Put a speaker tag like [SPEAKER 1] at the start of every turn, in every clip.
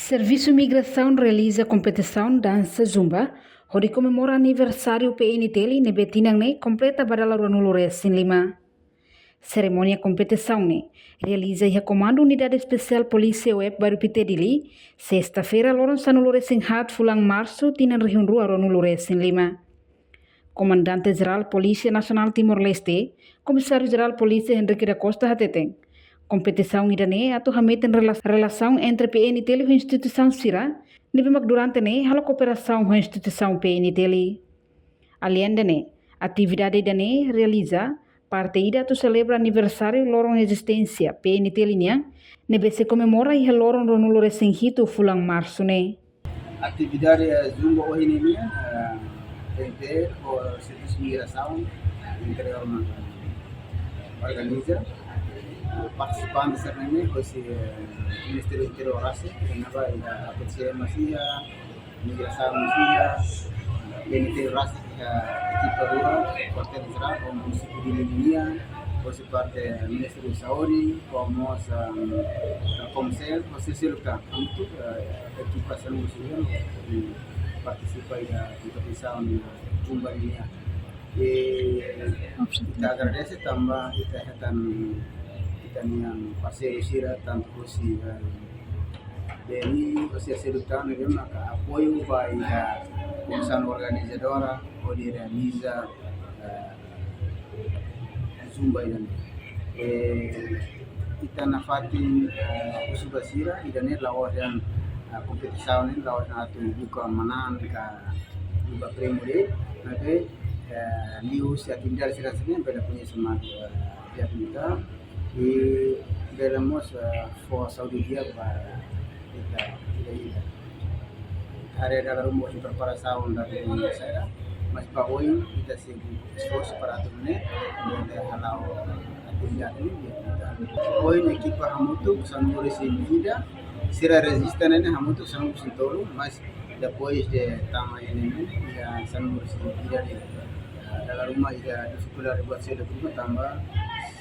[SPEAKER 1] Serviço Imigração realiza competição dança zumba, onde comemora aniversário PNTL ne betinang ne completa badala Lores em Lima. Cerimônia competição ne realiza a Comando Unidade Especial Polícia Web Baru Pitedili, sexta-feira Lorong Sanulores em Hat Fulang Março tinan região Rua Lores em Lima. Comandante-Geral Polícia Nacional Timor-Leste, Comissário-Geral Polícia Henrique da Costa Hateteng. Competição irane atau hameten relação entre PNTL e instituição Sira, nibimak durante ne halo cooperação com instituição PNTL. Além dane, atividade dane realiza parte ida tu celebra aniversário lorong existência PNTL nya, nebe se comemora e lorong Lores Senhito Fulang Março ne.
[SPEAKER 2] Atividade Zumba hoje ini PNTL ou Serviço de Migração interior organiza. Participando dessa reunião com o Ministério do Interior Rasa, que vai acontecer Masia, Migração Masia, PNTL Rasa, que a equipa dura, quartel geral, como o município de Liminha, você parte do Ministério da Saúde, como a Comissão, você se luta muito, a equipa sendo municipal, participa da competição de Zumba Liminha. E kita agradece também, kita yang parceiro Sira tanto si dari si sedutano dia maka apoio vai a comissão organizadora onde realiza Zumba ini kita nafati usuba Sira idane lawan kompetisi ini lawan atu buka manan ka buka premure nanti liu si atinda Sira sini pada punya semangat dia kita e veremos for Saudi para kita hari dalam rumah di preparação dari saya mas hoje kita se esforço para turne de halau atividade ini hoje na equipa hamutu Sanlores em vida será resistente hamutu Sanlores sintoro mas depois de tamanho ini ya Sanlores em vida dalam rumah ya dificuldade buat saya lebih tambah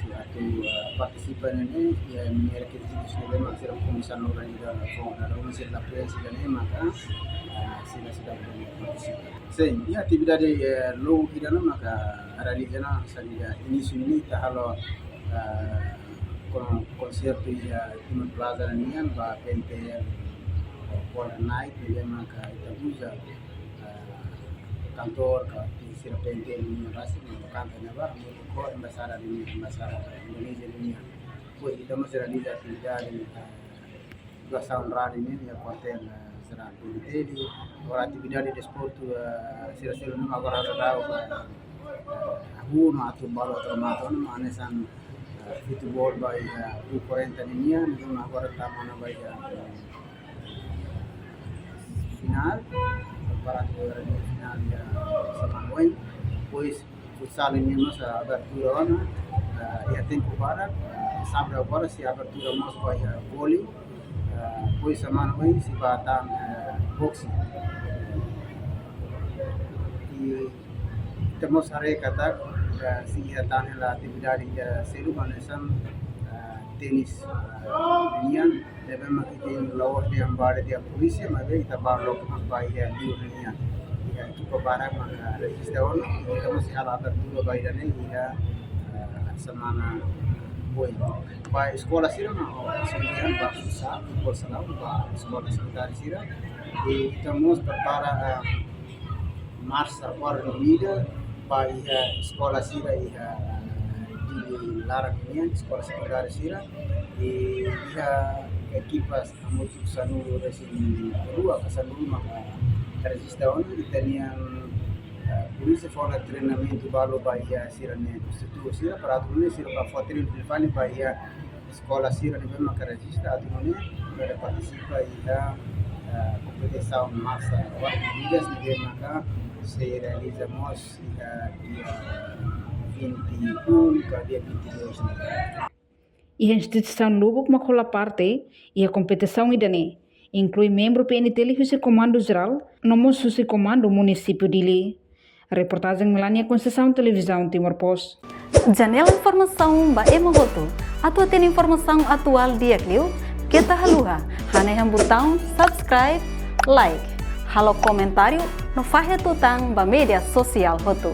[SPEAKER 2] atau partisipan ini ya memiliki institusi yang masih komisan organizada dalam mesin laporan segala maka sila partisipasi. Sen ya atividade logo kirana maka realizana salia início ini tahalo konserto ya Timor Plaza nian ba PNTL for night dia maka kita usa kantor ka sira PNTL ni rasa kantor na ba ko embasada Indonesia dunia. Pues kita masih realiza atividade doação rara ini ya hotel será PNTL agora atividade de esporte sira não agora ada no atau bola atau maraton manesan futebol by U40 ini não agora tá mana by final para final ya sama Wayne pois futsal ini mas abertura ya tempo para sábado agora se abertura mas vai vôlei pois semana vem se batang boxing e temos hari kata se datang la atividade de selu manesan tenis nian deve makitin lawas yang bar dia polisi mas kita baru sampai ya di dunia equipa barang maka registrawan kita masih ala abertura bairane hingga semana boy by sekolah sira na sendirian ba susah por salam ba sekolah sekitar sira e estamos para março agora no vida by sekolah sira di Larang sekolah sekitar sira e equipas muito Sanlores em rua Sanlores maka registrawan italian polisi fora treinamento balu bahia sira ne instituto sira para turne sira para foterin filfani bahia escola sira de bema registra turne para participa ida competição massa ligas de maka se realizamos dia 21 ke dia 22
[SPEAKER 1] E a instituição Lubuk makola parte e a competição idane inclui membro PNTL e comando geral, nomos o comando município de Li. Reportagem Melania Conceição Televisão Timor Post.
[SPEAKER 3] Janela informação ba emagoto. Atu tem informação atual dia Clio, kita haluha. Hanehang botão subscribe, like, halo comentário no Fahe Tutang ba media sosial hotu.